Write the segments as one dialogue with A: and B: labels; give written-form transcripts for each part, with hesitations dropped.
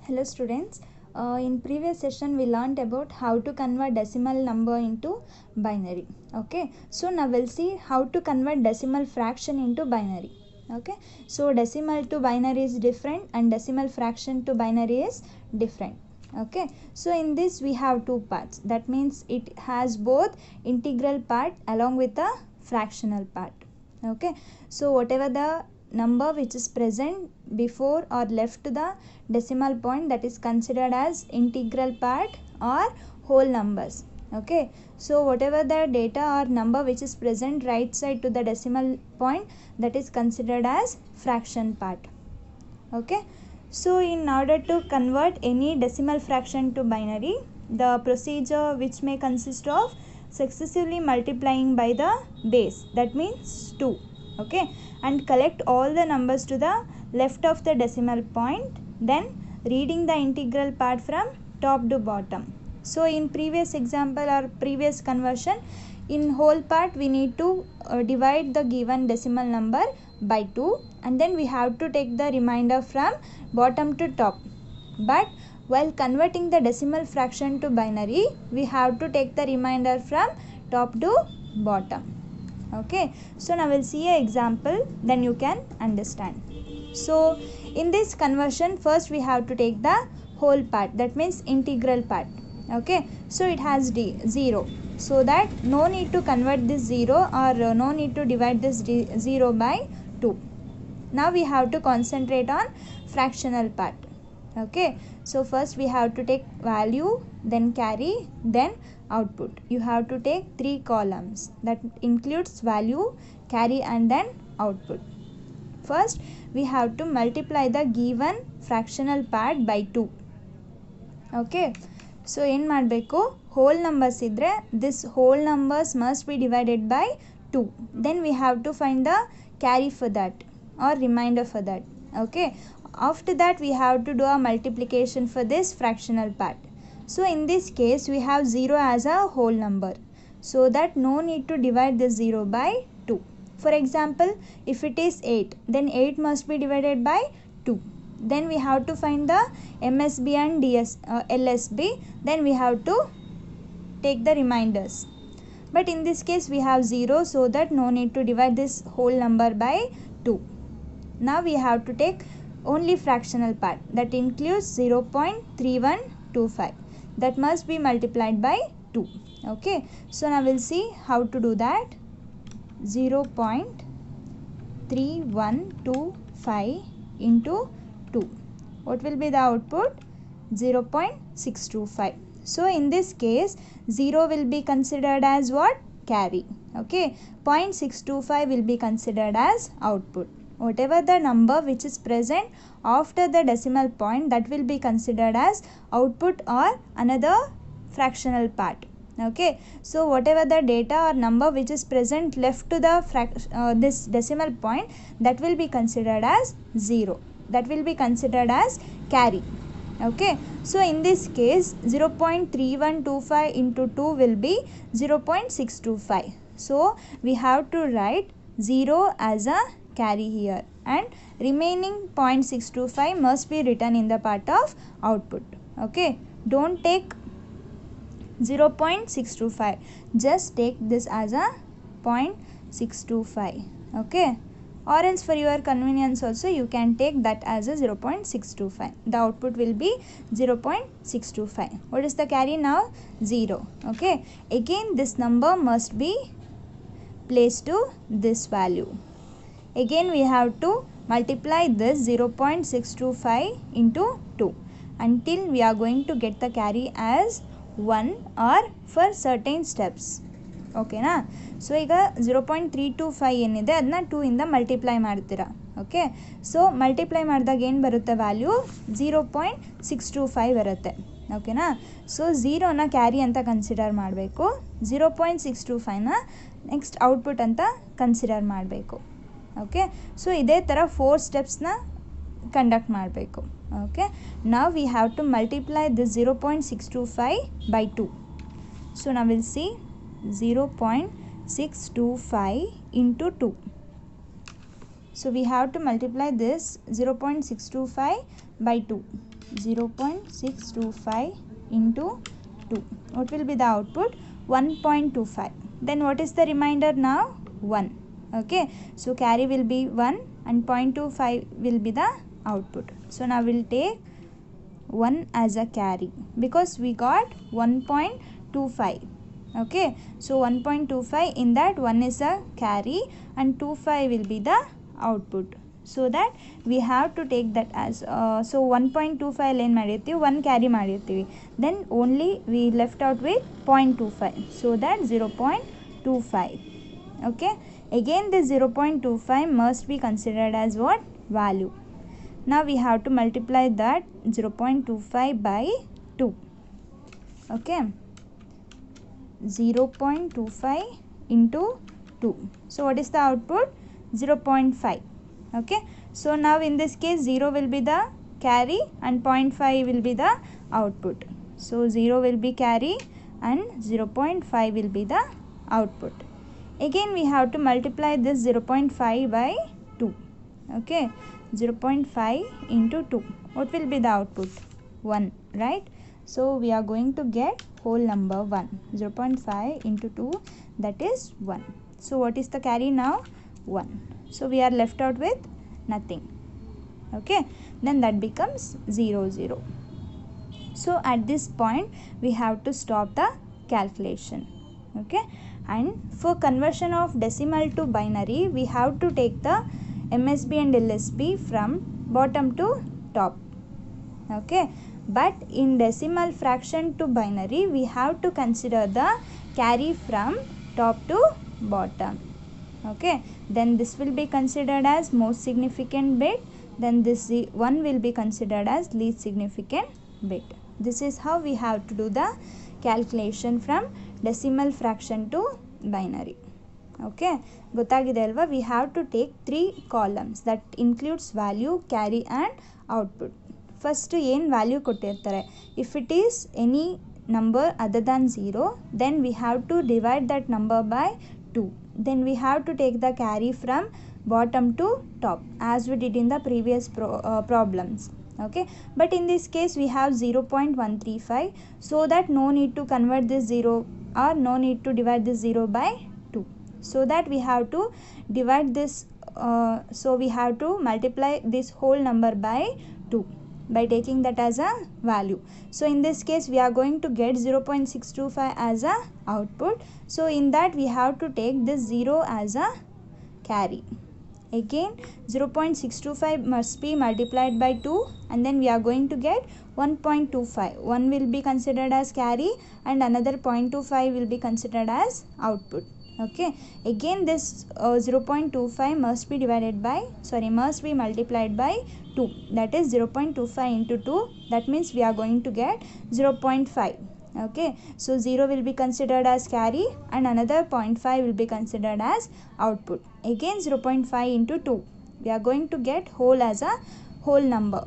A: Hello students, in previous session we learnt about how to convert decimal number into binary. Okay, so now we'll see how to convert decimal fraction into binary. Okay, so decimal to binary is different and decimal fraction to binary is different. Okay, so in this we have two parts, that means it has both integral part along with the fractional part. Okay, so whatever the number which is present before or left to the decimal point, that is considered as integral part or whole numbers. Okay, so whatever the data or number which is present right side to the decimal point, that is considered as fraction part. Okay, so in order to convert any decimal fraction to binary, the procedure which may consist of successively multiplying by the base, that means 2. Okay, and collect all the numbers to the left of the decimal point, then reading the integral part from top to bottom. So in previous example or previous conversion, in whole part we need to divide the given decimal number by 2 and then we have to take the remainder from bottom to top. But while converting the decimal fraction to binary, we have to take the remainder from top to bottom. Okay, so now we'll see an example, then you can understand. So in this conversion, first we have to take the whole part, that means integral part. Okay, so it has 0, so that no need to convert this 0 or no need to divide this 0 by 2. Now we have to concentrate on fractional part. Okay, so first we have to take value, then carry, then output. You have to take 3 columns, that includes value, carry and then output. First we have to multiply the given fractional part by 2. Okay, so ಏನು ಮಾಡಬೇಕು, whole numbers ಇದ್ದರೆ this whole numbers must be divided by 2. Then we have to find the carry for that or remainder for that. Okay, after that we have to do a multiplication for this fractional part. So in this case we have 0 as a whole number, so that no need to divide this 0 by 2. For example, if it is 8, then 8 must be divided by 2. Then we have to find the MSB and LSB, then we have to take the remainders. But in this case we have 0, so that no need to divide this whole number by 2. Now we have to take only fractional part, that includes 0.3125, that must be multiplied by 2. Okay, so now we'll see how to do that. 0.3125 into 2, what will be the output? 0.625. So in this case 0 will be considered as what? Carry. Okay, 0.625 will be considered as output. Whatever the number which is present after the decimal point, that will be considered as output or another fractional part. Okay, so whatever the data or number which is present left to the this decimal point, that will be considered as 0, that will be considered as carry. Okay, so in this case 0.3125 into 2 will be 0.625. So we have to write 0 as a carry here and remaining 0.625 must be written in the part of output. Okay, don't take 0.625, just take this as a 0.625. Okay, or else for your convenience also you can take that as a 0.625. the output will be 0.625. what is the carry now? 0. Okay, again this number must be placed to this value. Again we have to multiply this 0.625 into 2 until we are going to get the carry as 1 or for certain steps. ಓಕೆನಾ, so ಈಗ 0.325 ಏನಿದೆ ಅದನ್ನ 2 ಇಂದ multiply ಮಾಡ್ತೀರಾ. Okay, so multiply ಮಾಡಿದಾಗ ಏನು ಬರುತ್ತೆ value? 0.625 ಬರುತ್ತೆ. ಓಕೆನಾ, ಸೊ 0ನ ಕ್ಯಾರಿ ಅಂತ ಕನ್ಸಿಡರ್ ಮಾಡಬೇಕು, 0.625ನ ನೆಕ್ಸ್ಟ್ ಔಟ್ಪುಟ್ ಅಂತ ಕನ್ಸಿಡರ್ ಮಾಡಬೇಕು. ಓಕೆ, ಸೊ ಇದೇ ಥರ 4 ಸ್ಟೆಪ್ಸ್ನ ಕಂಡಕ್ಟ್ ಮಾಡಬೇಕು. ಓಕೆ, ನಾವು we have to multiply this 0.625 by 2. So ನಾವು will see 0.625 into 2. So we have to multiply this 0.625 by 2. 0.625 into 2. What will be the output? 1.25. Then what is the remainder now? 1. Okay, so carry will be 1 and 0.25 will be the output. So now we'll take 1 as a carry because we got 1.25. Okay, so 1.25, in that 1 is a carry and 25 will be the output. So that we have to take that as so 1.25 ಏನು ಮಾಡಿರ್ತೀವಿ, 1 carry ಮಾಡಿರ್ತೀವಿ, then only we left out with 0.25, so that 0.25. okay, again this 0.25 must be considered as what? Value. Now we have to multiply that 0.25 by 2. okay, 0.25 into 2. So what is the output? 0.5. okay, so now in this case 0 will be the carry and 0.5 will be the output. So 0 will be carry and 0.5 will be the output. Again we have to multiply this 0.5 by 2. okay, 0.5 into 2. What will be the output? 1, right? So we are going to get whole number 1. 0.5 into 2, that is 1. So what is the carry now? 1. So we are left out with nothing. okay, then that becomes 0 0. So at this point we have to stop the calculation. okay, and for conversion of decimal to binary we have to take the MSB and LSB from bottom to top. okay, but in decimal fraction to binary we have to consider the carry from top to bottom. okay, then this will be considered as most significant bit, then this one will be considered as least significant bit. This is how we have to do the calculation from decimal fraction to binary. okay, ಗೊತ್ತಾಗಿದೆ ಅಲ್ವಾ? We have to take 3 columns that includes value, carry and output. First ಏನು value ಕೊಟ್ಟಿರ್ತಾರೆ, if it is any number other than 0 then we have to divide that number by 2. Then we have to take the carry from bottom to top as we did in the previous problems. okay, but in this case we have 0.135, so that no need to convert this 0 or no need to divide this 0 by 2. So that we have to divide this so we have to multiply this whole number by 2 by taking that as a value. So in this case we are going to get 0.625 as a output. So in that we have to take this 0 as a carry. Again 0.625 must be multiplied by 2 and then we are going to get 1.25. One will be considered as carry and another 0.25 will be considered as output. okay, again this 0.25 must be multiplied by 2, that is 0.25 into 2, that means we are going to get 0.5. okay, so 0 will be considered as carry and another 0.5 will be considered as output. Again 0.5 into 2, we are going to get whole as a whole number.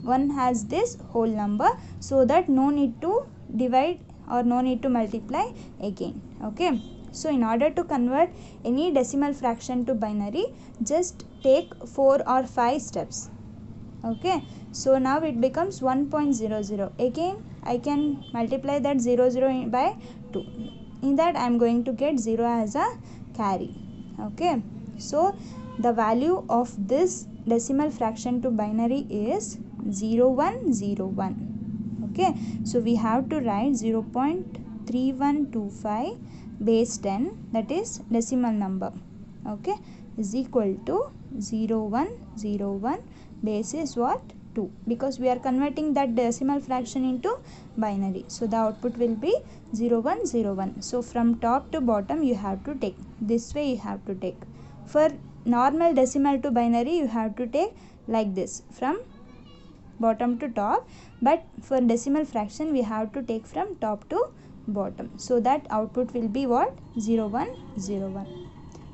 A: One has this whole number, so that no need to divide or no need to multiply again. okay, so in order to convert any decimal fraction to binary, just take 4 or 5 steps. okay, so now it becomes 1.00. again I can multiply that 00 by 2. In that I am going to get 0 as a carry. okay, so the value of this decimal fraction to binary is 0101. okay, so we have to write 0.3125 base 10, that is decimal number. okay, is equal to 0101 base is what? 2, because we are converting that decimal fraction into binary, so the output will be 0101. So from top to bottom you have to take this way, you have to take. For normal decimal to binary you have to take like this from bottom to top, but for decimal fraction we have to take from top to bottom, so that output will be what? 0101.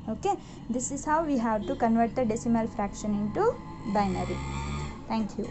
A: okay, this is how we have to convert the decimal fraction into binary. Thank you.